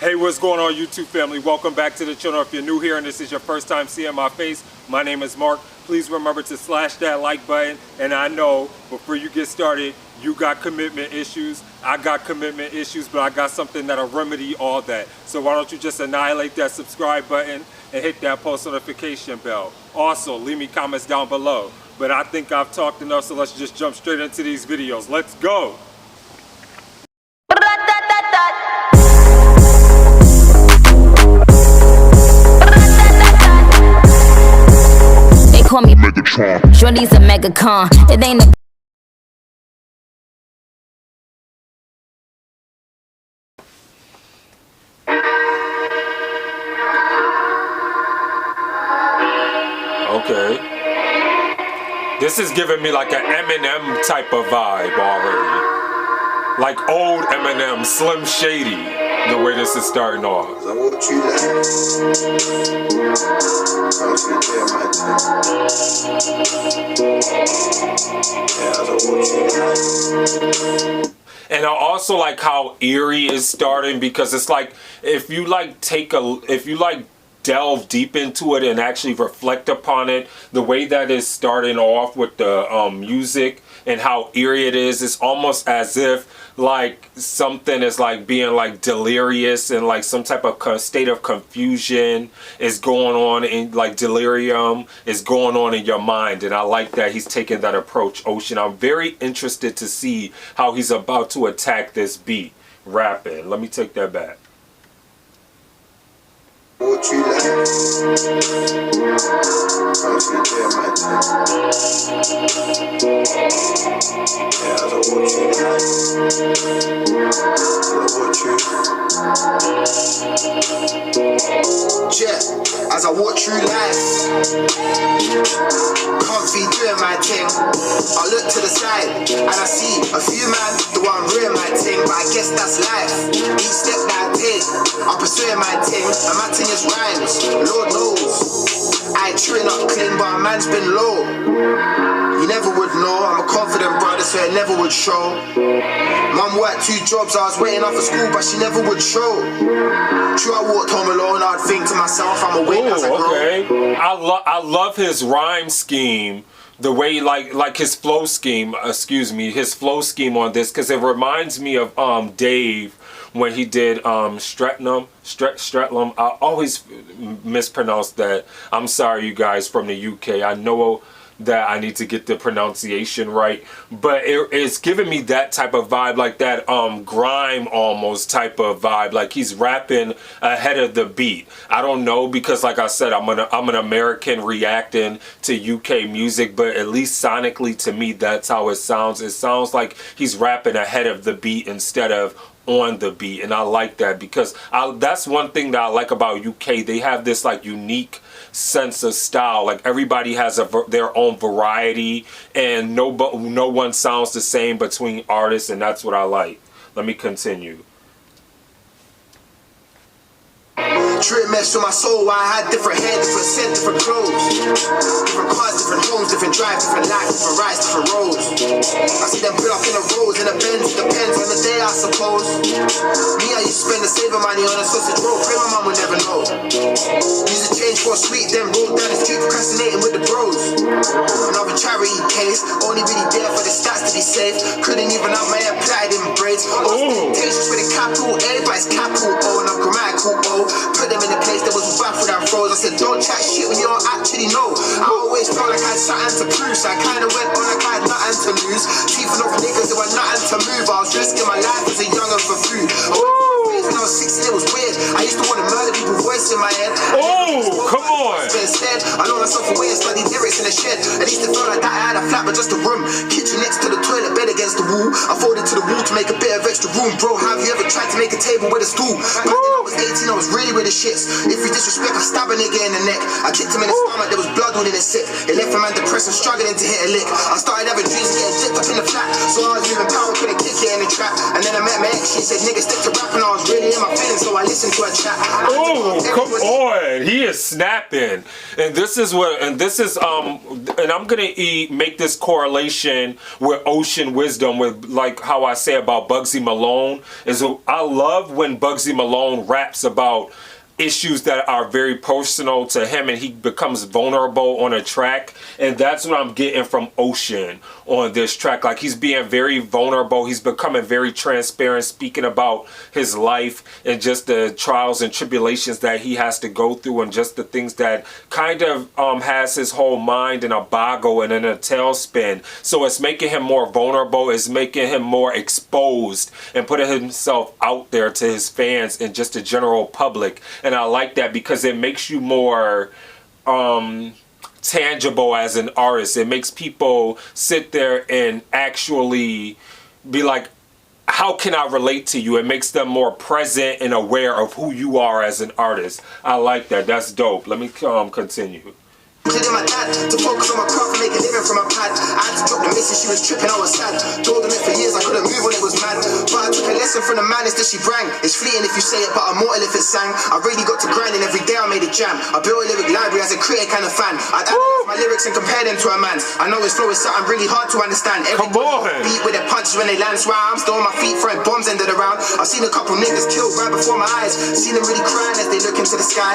Hey, what's going on, YouTube family? Welcome back to the channel. If you're new here and this is your first time seeing my face, my name is Mark. Please remember to slash that like button. And I know before you get started, you got commitment issues, I got commitment issues, but I got something that'll remedy all that. So why don't you just annihilate that subscribe button and hit that post notification bell. Also, leave me comments down below. But I think I've talked enough, so let's just jump straight into these videos. Let's go! Call me Megatron. Shorty's a megacon. It ain't a Okay. This is giving me like an Eminem type of vibe already. Like old Eminem, Slim Shady, the way this is starting off. And I also like how eerie is starting, because it's like if you delve deep into it and actually reflect upon it, the way that is starting off with the music and how eerie it is, it's almost as if like something is like being like delirious and like some type of state of confusion is going on, in like delirium is going on in your mind. And I like that he's taking that approach, Ocean. I'm very interested to see how he's about to attack this beat rapping. Let me take that back. What you like? As I walk through life, comfy doing my thing. I look to the side and I see a few man the one ruin my thing, but I guess that's life. Each step that I take, I'm pursuing my thing, and my thing is rhymes. Lord knows I ain't chewing up clean, but a man's been low. You never would know, I'm a confident brother, so it never would show. Mum worked 2 jobs, I was waiting off for school, but she never would show. True, I walked home alone, I'd think to myself, I'm a wait as I grow. Okay. I love his rhyme scheme, the way like his flow scheme, his flow scheme on this, because it reminds me of Dave when he did Stretlum. I always mispronounce that. I'm sorry, you guys from the UK. I know that I need to get the pronunciation right, but it's giving me that type of vibe, like that grime almost type of vibe, like he's rapping ahead of the beat. I don't know, because like I said, I'm an American reacting to UK music, but at least sonically to me that's how it sounds. It sounds like he's rapping ahead of the beat instead of on the beat, and I like that, because that's one thing that I like about UK. They have this like unique sense of style. Like everybody has their own variety, and no one sounds the same between artists, and that's what I like. Let me continue. Trip messed with my soul, why I had different hair, different scent, different clothes, different cars, different homes, different drives, different lives, different rides, different roads. I see them pull up in the roads, in the Benz, it depends on the day, I suppose. Me, I used to spend the saving money on a sausage roll, pray my mum would never know. Used to change for a sweet, then roll down the street procrastinating with the bros. Another charity case, only really there for the stats to be safe. Couldn't even have my hair plaited in braids. Ostentatious with a capital A, but it's capital O, and I'm grammatical O. Put them in a place that was baffled and froze. I said, don't chat shit when you don't actually know. I always felt like I had something to prove, so I kinda went on like I had nothing to lose. Teething off niggas that were nothing to move. I was risking my life as a young'un for food. When I was 16, it was weird. I used to want to murder people, voice in my head. Oh, come on. Instead, I locked myself away and studied lyrics in the shed. At least it felt like that I had a flat, but just a room. Kitchen next to the toilet, bed against the wall. I folded to the wall to make a bit of extra room. Bro, have you ever tried to make a table with a stool? Back then I was 18, I was really with the shits. If you disrespect, I stab a nigga in the neck. I kicked him in the stomach, there was blood all in his sick. It left a man depressed and struggling to hit a lick. I started having dreams of getting dipped up in the flat, so I was moving power, couldn't kick it in the trap. And then I met my ex, she said, nigga, stick to rap, and I was really in my feelings, so I listened to her chat. Oh, come on. He is snapping. And And this is and I'm gonna make this correlation with Ocean Wisdom, with like how I say about Bugsy Malone. Is I love when Bugsy Malone raps about issues that are very personal to him, and he becomes vulnerable on a track, and that's what I'm getting from Ocean on this track. Like, he's being very vulnerable, he's becoming very transparent, speaking about his life and just the trials and tribulations that he has to go through, and just the things that kind of has his whole mind in a boggle and in a tailspin. So it's making him more vulnerable, it's making him more exposed, and putting himself out there to his fans and just the general public. And I like that because it makes you more tangible as an artist. It makes people sit there and actually be like, how can I relate to you? It makes them more present and aware of who you are as an artist. I like that. That's dope. Let me continue. Including my dad, to focus on my craft and make a living from my pad. I had to drop the missus, she was tripping, I was sad. Told them it for years, I couldn't move when it was mad. But I took a lesson from the madness that she bring. It's fleeting if you say it, but I'm mortal if it sang. I really got to grinding, every day I made a jam. I built a lyric library as a critic and a fan. I'd analyze my lyrics and compare them to a man's. I know his flow is something really hard to understand. Every beat with their punches when they land, so I'm still on my feet throwing bombs ended around. I've seen a couple niggas killed right before my eyes. Seen them really crying as they look into the sky.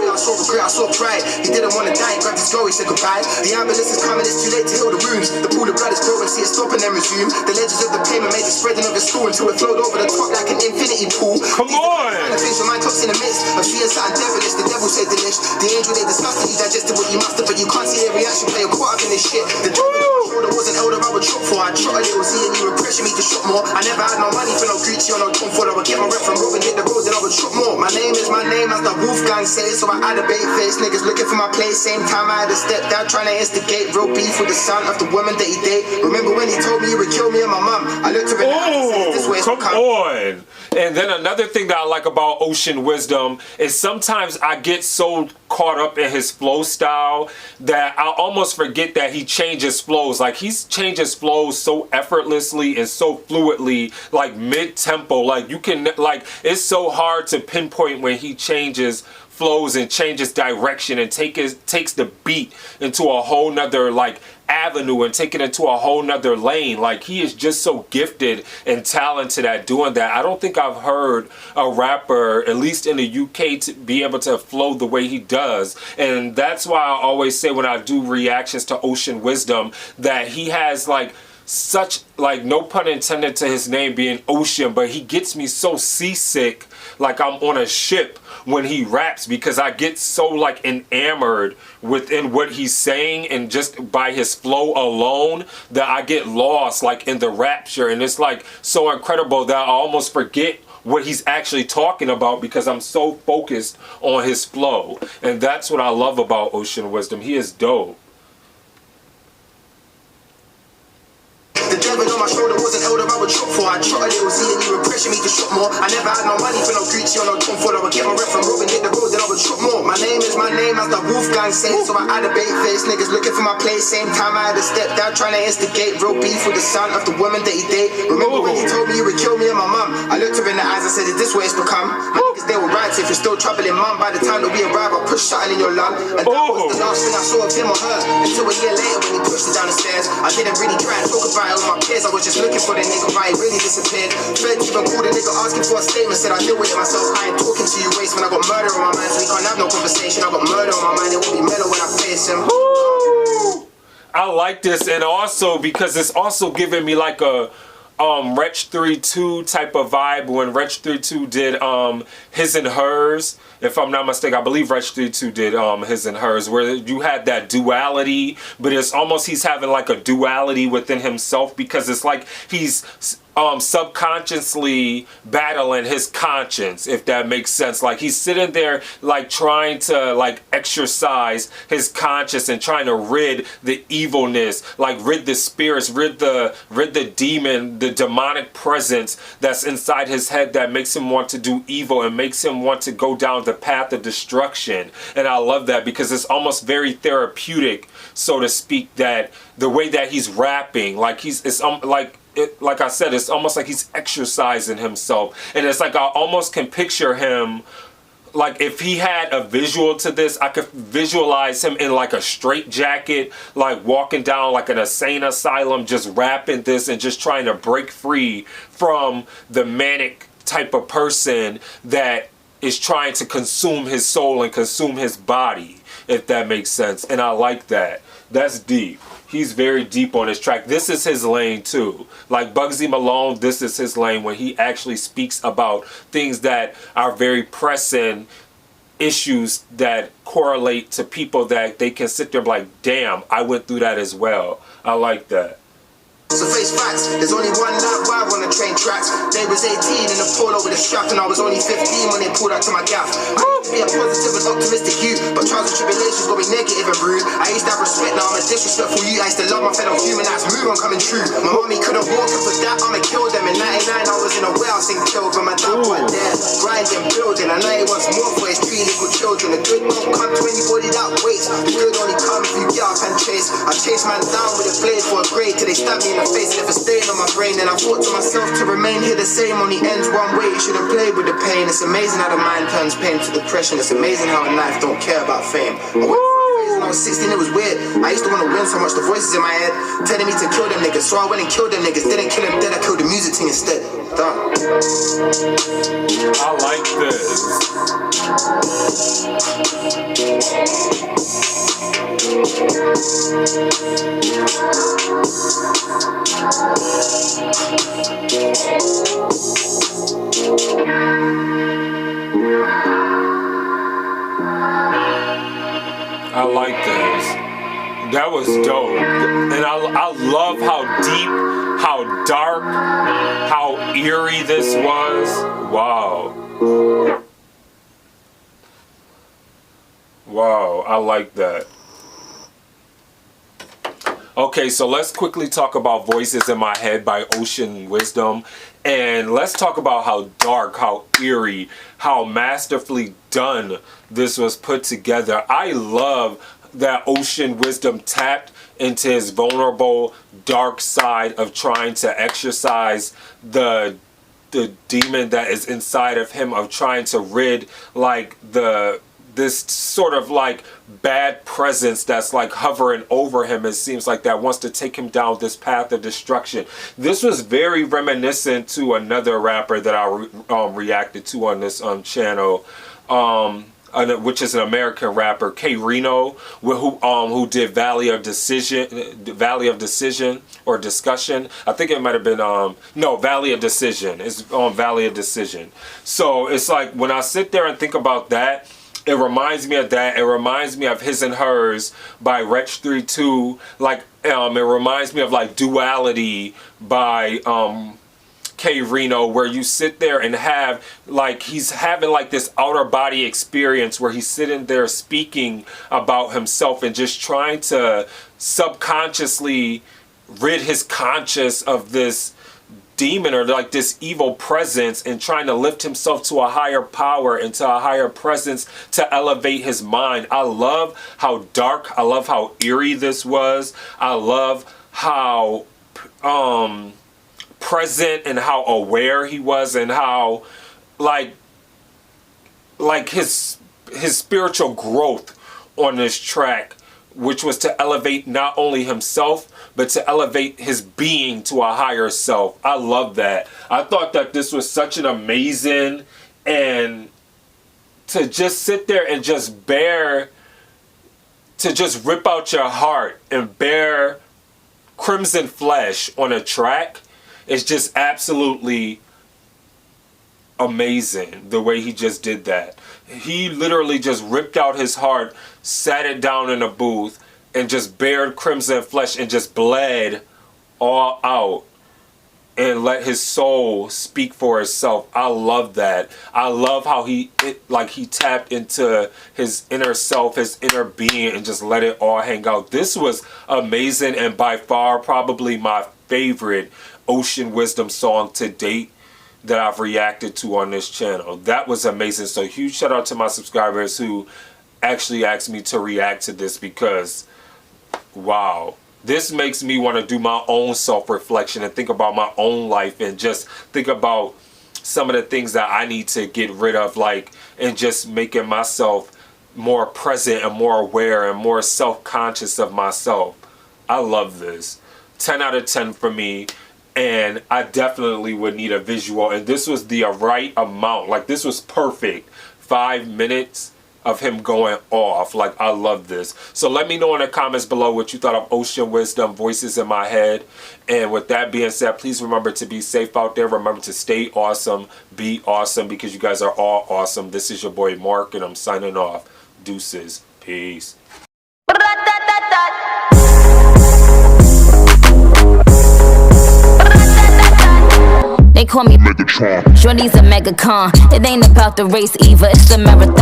I saw regret, I saw pride. He didn't want to die, he grabbed his goal, he said goodbye. The ambulance is coming, it's too late to heal the wounds. The pool of blood is growing, see it stop and then resume. The legends of the payment made the spreading of his school until it flowed over the top like an infinity pool. Come on! The face of mine tops in the midst of seeing something devilish. The devil said delish. The angel they disgusted, you digested what you mustered, but you can't see their reaction, play a caught up in this shit. The devil on my shoulder wasn't held up, I would chop for. I trot a little Z and you were pressuring me to shop more. I never had no money for no Gucci or no Tom Ford. I would get my rep from Robin, hit the road, then I would shop more. My name is my name, as the Wolfgang says, so I had a bait face. Niggas looking for my place, same time I had to step down, trying to instigate real beef with the son of the woman that he date. Remember when he told me he would kill me and my mum? I looked at him and said, this way it's come on. And then another thing that I like about Ocean Wisdom is sometimes I get so caught up in his flow style that I almost forget that he changes flows. Like, he's changes flows so effortlessly and so fluidly, like mid-tempo. Like, you can, like, it's so hard to pinpoint when he changes flows and changes direction and takes the beat into a whole nother like avenue and take it into a whole nother lane. Like, he is just so gifted and talented at doing that. I don't think I've heard a rapper, at least in the UK, to be able to flow the way he does. And that's why I always say when I do reactions to Ocean Wisdom that he has like such, like, no pun intended to his name being Ocean, but he gets me so seasick, like I'm on a ship when he raps, because I get so like enamored within what he's saying and just by his flow alone that I get lost like in the rapture, and it's like so incredible that I almost forget what he's actually talking about because I'm so focused on his flow. And that's what I love about Ocean Wisdom. He is dope. The devil on my shoulder wasn't held up, I would chop for. I trot a little Z and you were pressuring me to shop more. I never had no money for no Gucci or no Tom Ford. I would get my rep from Robin, hit the road, then I would shop more. My name is my name, as the Wolfgang says, so I had a bait face. Niggas looking for my place, same time I had to step down, trying to instigate real beef with the son of the woman that he date. Remember when he told me he would kill me and my mum? I looked her in the eyes and said, is this what it's become? My niggas, they were right, so if you're still troubling mum, by the time that we arrive, I'll push something in your lung. And that was the last thing I saw of him or her, until a year later when he pushed her down the stairs. I didn't really try and talk about it with my peers, I was just looking for the nigga, but he really disappeared. Fred even called the nigga asking for a statement, said I deal with it myself, I ain't talking to you waste, when I got murder on my mind, so we can't have no conversation. I got murder on my mind, it won't be mellow when I face him. I like this, and also because it's also giving me like a Wretch 3-2 type of vibe when Wretch 3-2 did His and Hers. If I'm not mistaken, I believe Wretch 3-2 did His and Hers, where you had that duality, but it's almost he's having like a duality within himself, because it's like he's subconsciously battling his conscience, if that makes sense. Like, he's sitting there like trying to like exercise his conscience and trying to rid the evilness, like rid the spirits, rid the demon, the demonic presence that's inside his head that makes him want to do evil and makes him want to go down the path of destruction. And I love that because it's almost very therapeutic, so to speak, that the way that he's rapping, like like I said, it's almost like he's exercising himself. And it's like I almost can picture him like if he had a visual to this, I could visualize him in like a straight jacket, like walking down like an insane asylum, just rapping this and just trying to break free from the manic type of person that is trying to consume his soul and consume his body, if that makes sense. And I like that. That's deep. He's very deep on his track. This is his lane too. Like Bugsy Malone, this is his lane when he actually speaks about things that are very pressing issues that correlate to people that they can sit there and be like, damn, I went through that as well. I like that. So face facts, there's only one live vibe on the train tracks. They was 18 in a polo with a strap, and I was only 15 when they pulled out to my gaff. I used to be a positive and optimistic youth, but trials and tribulations got me negative and rude. I used to have respect, now I'm a disrespectful youth. I used to love my fellow human, that's move on coming true. My mommy couldn't walk, and for that I'ma kill them. In 99 I was in a warehouse and killed, but my dad was there, grinding, building. I know he wants more for his 3 little children. The good don't come to anybody that waits. The good only come if you get up and chase. I chase man down with a blade for a grade till they stab me in the face, and if it's staying on my brain, then I thought to myself, to remain here the same only ends one way. You should have played with the pain. It's amazing how the mind turns pain to depression. It's amazing how a knife don't care about fame. I went through a phase when I was 16, it was weird. I used to want to win so much, the voices in my head telling me to kill them niggas, so I went and killed them niggas. Didn't kill them dead, I killed the music thing instead. Done. I like this. I like this. That was dope. And I love how deep, how dark, how eerie this was. Wow. Wow, I like that. Okay, so let's quickly talk about Voices in My Head by Ocean Wisdom. And let's talk about how dark, how eerie, how masterfully done this was put together. I love that Ocean Wisdom tapped into his vulnerable, dark side of trying to exercise the demon that is inside of him, of trying to rid like this sort of like bad presence that's like hovering over him. It seems like that wants to take him down this path of destruction. This was very reminiscent to another rapper that I reacted to on this channel, which is an American rapper, K Reno, who did Valley of Decision or Discussion. I think it might have been no, Valley of Decision. It's on Valley of Decision. So it's like when I sit there and think about that, it reminds me of that. It reminds me of His and Hers by Wretch 32. Like it reminds me of like Duality by K Reno, where you sit there and have like he's having like this outer body experience where he's sitting there speaking about himself and just trying to subconsciously rid his conscious of this demon or like this evil presence, and trying to lift himself to a higher power, into a higher presence, to elevate his mind. I love how dark, I love how eerie this was. I love how present and how aware he was, and how like his spiritual growth on this track, which was to elevate not only himself, but to elevate his being to a higher self. I love that. I thought that this was such an amazing, and to just sit there and just bear, to just rip out your heart and bear crimson flesh on a track is just absolutely amazing the way he just did that. He literally just ripped out his heart, sat it down in a booth, and just bared crimson flesh and just bled all out and let his soul speak for itself. I love that. I love how he tapped into his inner self, his inner being, and just let it all hang out. This was amazing, and by far probably my favorite Ocean Wisdom song to date that I've reacted to on this channel. That was amazing. So huge shout out to my subscribers who actually asked me to react to this, because wow, this makes me want to do my own self-reflection and think about my own life, and just think about some of the things that I need to get rid of, like, and just making myself more present and more aware and more self-conscious of myself. I love this. 10 out of 10 for me. And I definitely would need a visual, and this was the right amount. Like, this was perfect. 5 minutes of him going off. Like, I love this. So let me know in the comments below what you thought of Ocean Wisdom, Voices in My Head. And with that being said, please remember to be safe out there. Remember to stay awesome, be awesome, because you guys are all awesome. This is your boy Mark, and I'm signing off. Deuces. Peace. They call me Megatron. Shorty's a mega con. It ain't about the race either, it's the marathon.